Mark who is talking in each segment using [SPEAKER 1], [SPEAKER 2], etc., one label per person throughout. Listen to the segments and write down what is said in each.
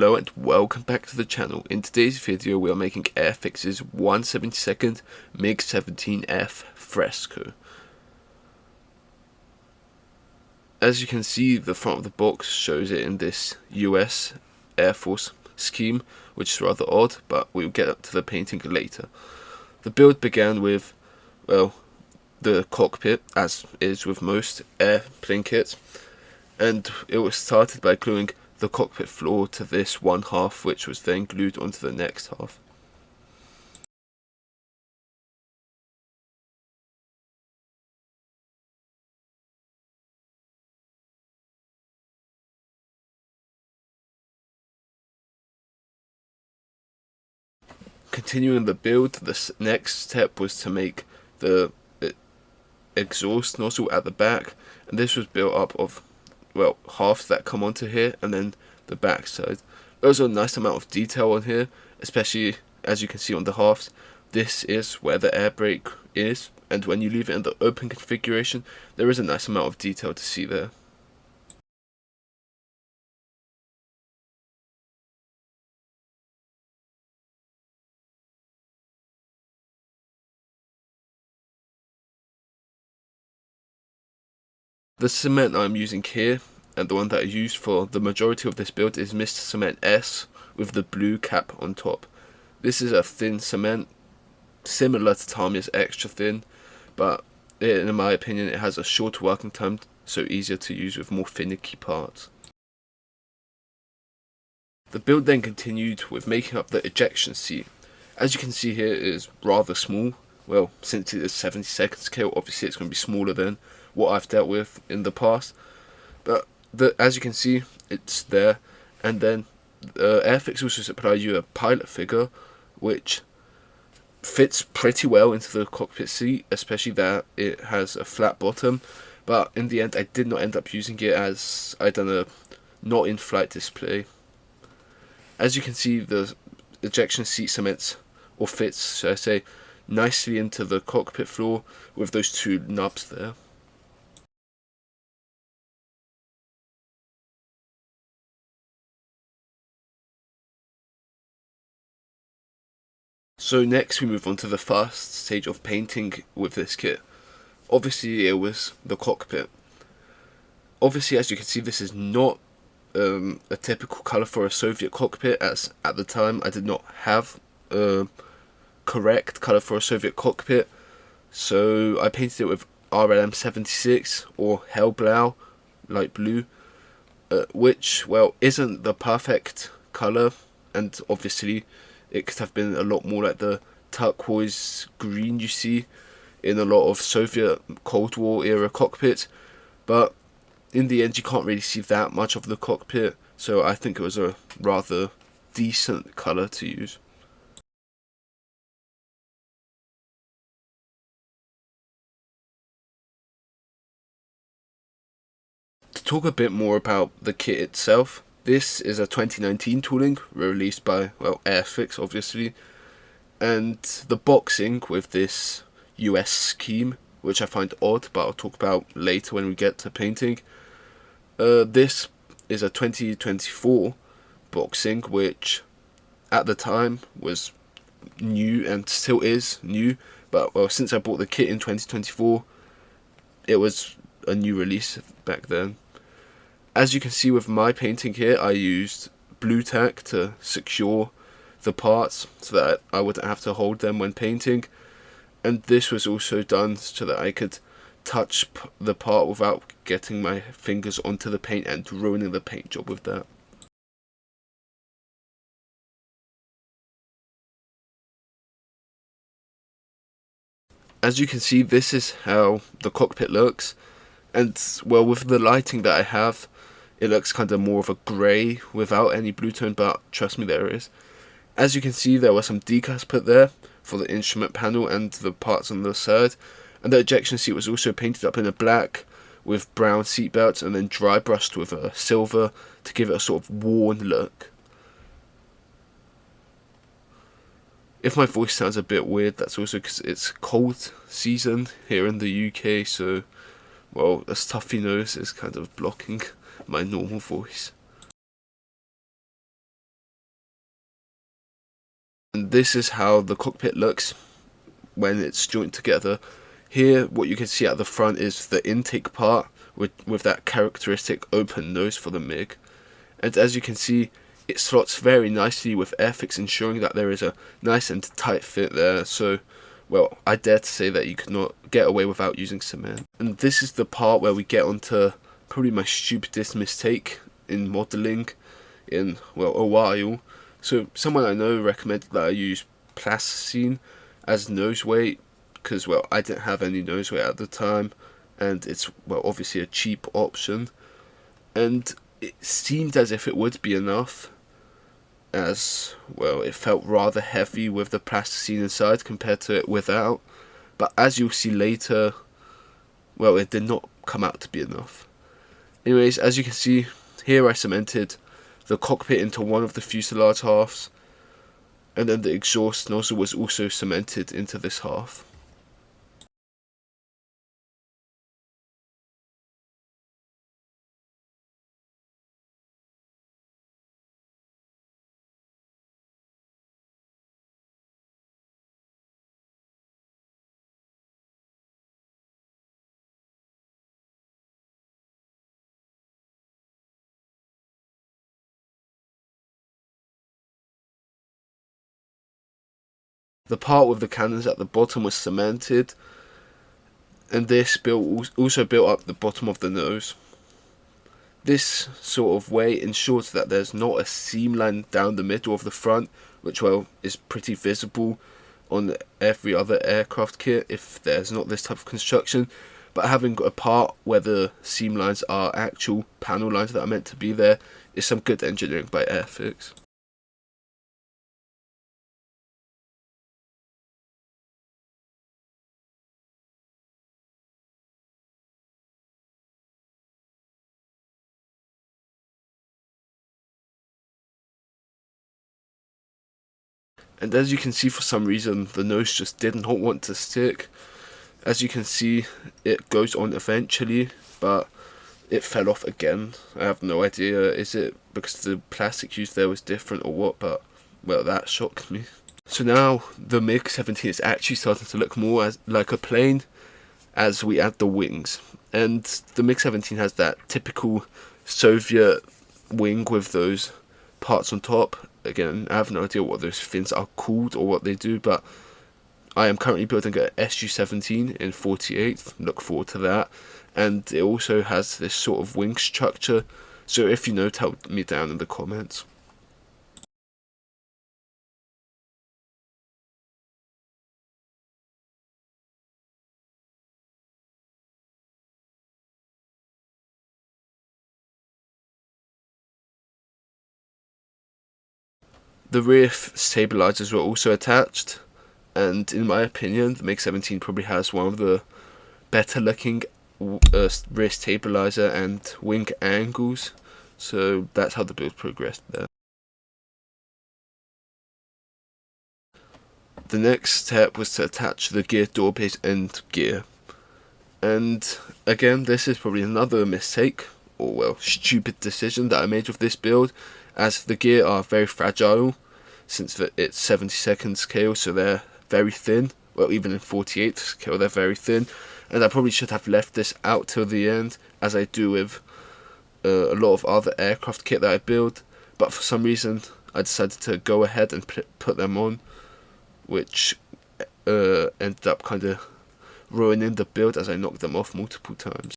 [SPEAKER 1] Hello and welcome back to the channel. In today's video we are making Airfix's 1/72nd MiG-17F Fresco. As you can see, the front of the box shows it in this US Air Force scheme, which is rather odd, but we'll get up to the painting later. The build began with, well, the cockpit, as is with most airplane kits, and it was started by gluing the cockpit floor to this one half, which was then glued onto the next half. Continuing the build, the next step was to make the exhaust nozzle at the back, and this was built up of, well, halves that come onto here and then the back side. There's a nice amount of detail on here, especially as you can see on the halves. This is where the air brake is, and when you leave it in the open configuration, there is a nice amount of detail to see there. The cement I'm using here, and the one that I used for the majority of this build, is Mr. Cement S with the blue cap on top. This is a thin cement, similar to Tamiya's extra thin, but in my opinion it has a shorter working time, so easier to use with more finicky parts. The build then continued with making up the ejection seat. As you can see here, it is rather small. Well, since it is 72nd scale, obviously it's going to be smaller than what I've dealt with in the past. But as you can see, it's there. And then Airfix also supplied you a pilot figure, which fits pretty well into the cockpit seat, especially that it has a flat bottom. But in the end, I did not end up using it, as I done a not in flight display. As you can see, the ejection seat cements, or fits, should I say, nicely into the cockpit floor with those two nubs there. So next we move on to the first stage of painting with this kit. Obviously it was the cockpit. Obviously, as you can see, this is not a typical colour for a Soviet cockpit, as at the time I did not have a correct colour for a Soviet cockpit, so I painted it with RLM76 or Hellblau, light blue, which, well, isn't the perfect colour, and obviously it could have been a lot more like the turquoise green you see in a lot of Soviet Cold War era cockpits, but in the end you can't really see that much of the cockpit, so I think it was a rather decent colour to use. To talk a bit more about the kit itself, this is a 2019 tooling released by, well, Airfix obviously, and the boxing with this US scheme, which I find odd, but I'll talk about later when we get to painting. This is a 2024 boxing, which at the time was new and still is new, but, well, since I bought the kit in 2024, it was a new release back then. As you can see with my painting here, I used blue tack to secure the parts so that I wouldn't have to hold them when painting, and this was also done so that I could touch the part without getting my fingers onto the paint and ruining the paint job with that. As you can see, this is how the cockpit looks, and, well, with the lighting that I have, it looks kind of more of a grey without any blue tone, but trust me, there is. As you can see, there were some decals put there for the instrument panel and the parts on the side, and the ejection seat was also painted up in a black with brown seat belts and then dry brushed with a silver to give it a sort of worn look. If my voice sounds a bit weird, that's also because it's cold season here in the UK, so, well, a stuffy nose is kind of blocking my normal voice. And this is how the cockpit looks when it's joined together. Here what you can see at the front is the intake part with that characteristic open nose for the MiG. And as you can see, it slots very nicely with Airfix, ensuring that there is a nice and tight fit there. So, well, I dare to say that you could not get away without using cement. And this is the part where we get onto probably my stupidest mistake in modelling in, well, a while. So someone I know recommended that I use plasticine as nose weight because, well, I didn't have any nose weight at the time, and it's, well, obviously a cheap option. And it seemed as if it would be enough, as, well, it felt rather heavy with the plasticine inside compared to it without. But as you'll see later, well, it did not come out to be enough. Anyways, as you can see, here I cemented the cockpit into one of the fuselage halves, and then the exhaust nozzle was also cemented into this half. The part with the cannons at the bottom was cemented, and this also built up the bottom of the nose. This sort of way ensures that there's not a seam line down the middle of the front, which, well, is pretty visible on every other aircraft kit if there's not this type of construction. But having a part where the seam lines are actual panel lines that are meant to be there is some good engineering by Airfix. And as you can see, for some reason the nose just did not want to stick. As you can see, it goes on eventually, but it fell off again. I have no idea, is it because the plastic used there was different or what, but, well, that shocked me. So now the MiG-17 is actually starting to look more like a plane as we add the wings. And the MiG-17 has that typical Soviet wing with those parts on top. Again, I have no idea what those fins are called or what they do, but I am currently building a Su-17 in 48. Look forward to that. And it also has this sort of wing structure, so if you know, tell me down in the comments. The rear stabilizers were also attached, and in my opinion, the MiG-17 probably has one of the better looking rear stabilizer and wing angles, so that's how the build progressed there. The next step was to attach the gear door base and gear, and again, this is probably another mistake, or, well, stupid decision that I made with this build, as the gear are very fragile since it's 70-second scale, so they're very thin. Well, even in 48 scale they're very thin, and I probably should have left this out till the end, as I do with a lot of other aircraft kit that I build, but for some reason I decided to go ahead and put them on, which ended up kind of ruining the build as I knocked them off multiple times.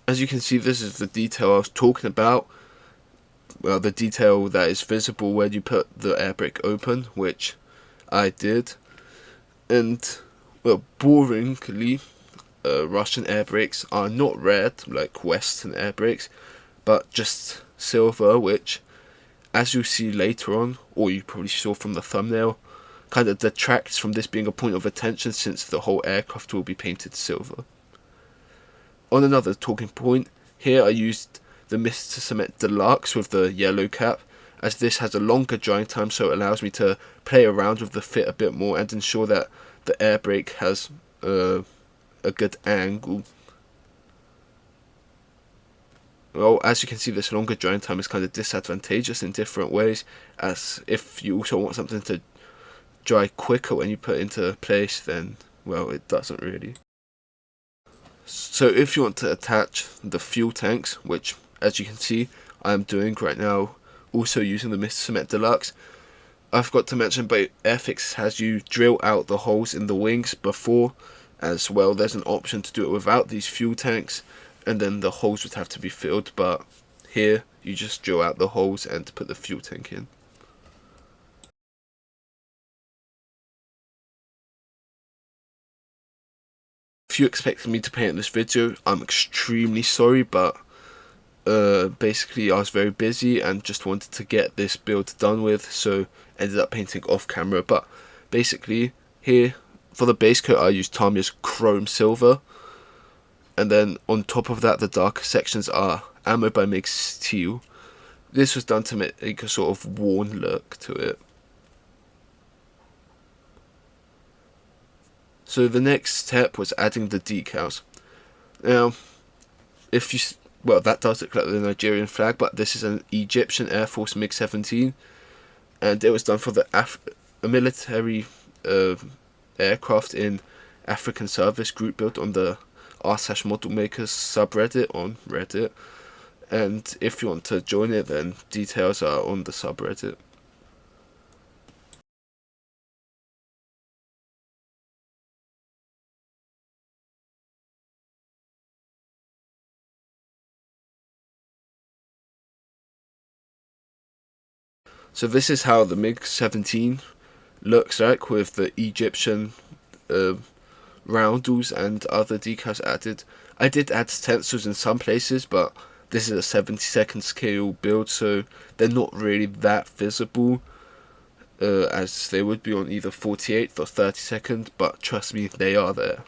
[SPEAKER 1] As you can see, this is the detail I was talking about. Well, the detail that is visible when you put the air brake open, which I did. And, well, boringly, Russian air brakes are not red like Western air brakes, but just silver, which, as you see later on, or you probably saw from the thumbnail, kind of detracts from this being a point of attention since the whole aircraft will be painted silver. On another talking point, here I used the Mr. Cement Deluxe with the yellow cap, as this has a longer drying time, so it allows me to play around with the fit a bit more and ensure that the air brake has a good angle. well, as you can see, this longer drying time is kind of disadvantageous in different ways, as if you also want something to dry quicker when you put it into place, then, well, it doesn't really. So if you want to attach the fuel tanks, which, as you can see, I'm doing right now, also using the Mr. Cement Deluxe, I forgot to mention, but Airfix has you drill out the holes in the wings before, as well. There's an option to do it without these fuel tanks, and then the holes would have to be filled, but here you just drill out the holes and put the fuel tank in. If you expected me to paint this video, I'm extremely sorry, but basically I was very busy and just wanted to get this build done with, so ended up painting off camera. But basically here for the base coat I used Tamiya's chrome silver, and then on top of that the darker sections are Ammo by MiG steel. This was done to make a sort of worn look to it. So the next step was adding the decals. Now, if you, well, that does look like the Nigerian flag, but this is an Egyptian Air Force MiG-17, and it was done for a military aircraft in African service group built on the r/model makers subreddit on Reddit, and if you want to join it, then details are on the subreddit. So this is how the MiG-17 looks like with the Egyptian roundels and other decals added. I did add stencils in some places, but this is a 72nd scale build, so they're not really that visible as they would be on either 48th or 32nd, but trust me, they are there.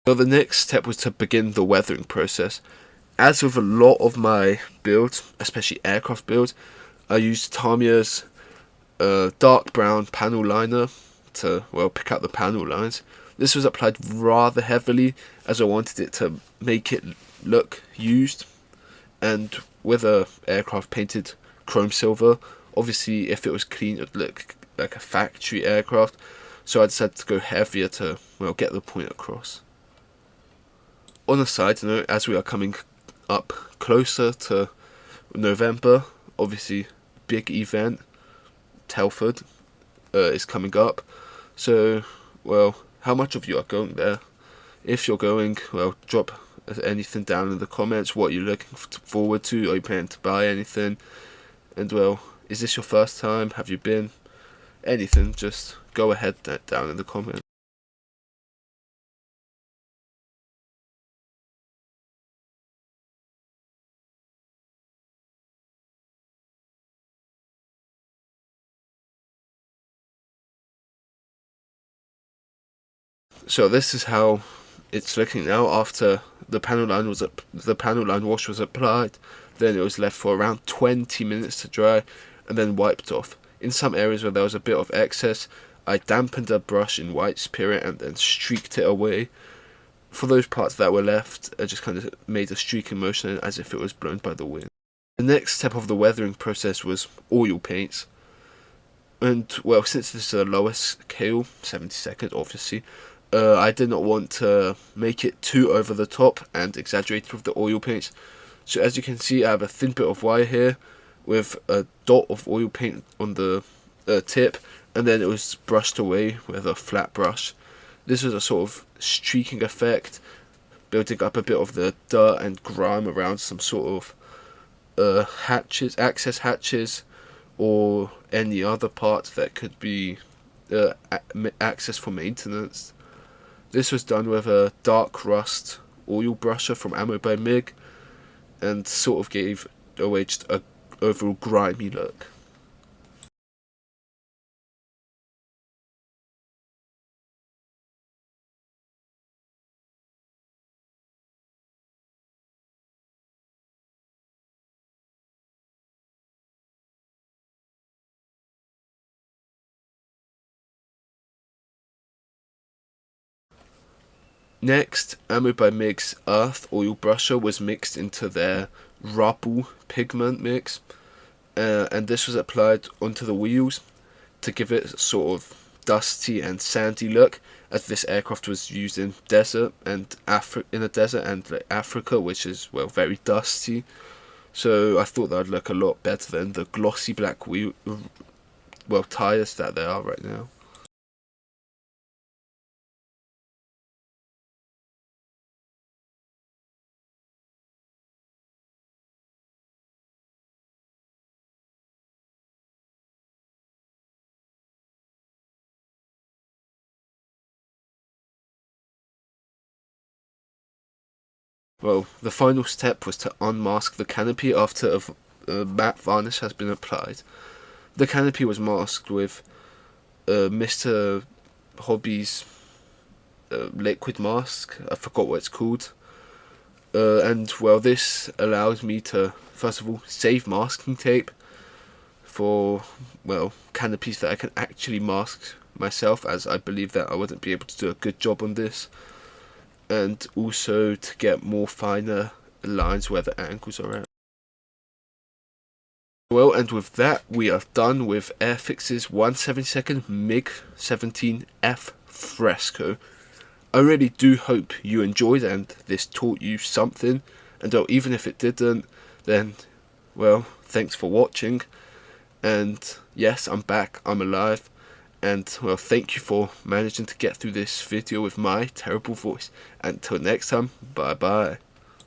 [SPEAKER 1] So the next step was to begin the weathering process. As with a lot of my builds, especially aircraft builds, I used Tamiya's dark brown panel liner to, well, pick out the panel lines. This was applied rather heavily as I wanted it to make it look used, and with a aircraft painted chrome silver, obviously if it was clean it would look like a factory aircraft, so I decided to go heavier to, well, get the point across. On a side note, as we are coming up closer to November, obviously big event, Telford, is coming up. So, well, how much of you are going there? If you're going, well, drop anything down in the comments. What you're looking forward to? Are you planning to buy anything? And, well, is this your first time? Have you been? Anything, just go ahead down in the comments. So this is how it's looking now after the panel line wash was applied. Then it was left for around 20 minutes to dry and then wiped off. In some areas where there was a bit of excess, I dampened a brush in white spirit and then streaked it away. For those parts that were left, I just kind of made a streaking motion as if it was blown by the wind. The next step of the weathering process was oil paints. And, well, since this is a lower scale, 72nd obviously, I did not want to make it too over the top and exaggerate with the oil paints. So as you can see, I have a thin bit of wire here with a dot of oil paint on the tip, and then it was brushed away with a flat brush. This was a sort of streaking effect, building up a bit of the dirt and grime around some sort of hatches, access hatches, or any other part that could be access for maintenance. This was done with a dark rust oil brusher from Ammo by MiG, and sort of gave away just a overall grimy look. Next, ammo by MiG's Earth Oil Brusher was mixed into their rubble pigment mix, and this was applied onto the wheels to give it a sort of dusty and sandy look, as this aircraft was used in desert and Africa, which is, well, very dusty. So I thought that would look a lot better than the glossy black tires that they are right now. Well, the final step was to unmask the canopy after a matte varnish has been applied. The canopy was masked with Mr. Hobby's liquid mask. I forgot what it's called. And well, this allows me to, first of all, save masking tape for, well, canopies that I can actually mask myself, as I believe that I wouldn't be able to do a good job on this, and also to get more finer lines where the angles are at. Well, and with that, we are done with Airfix's 1/72nd MiG-17F Fresco. I really do hope you enjoyed and this taught you something, and even if it didn't, then, well, thanks for watching. And yes, I'm back, I'm alive, and well, thank you for managing to get through this video with my terrible voice. Until next time, bye bye.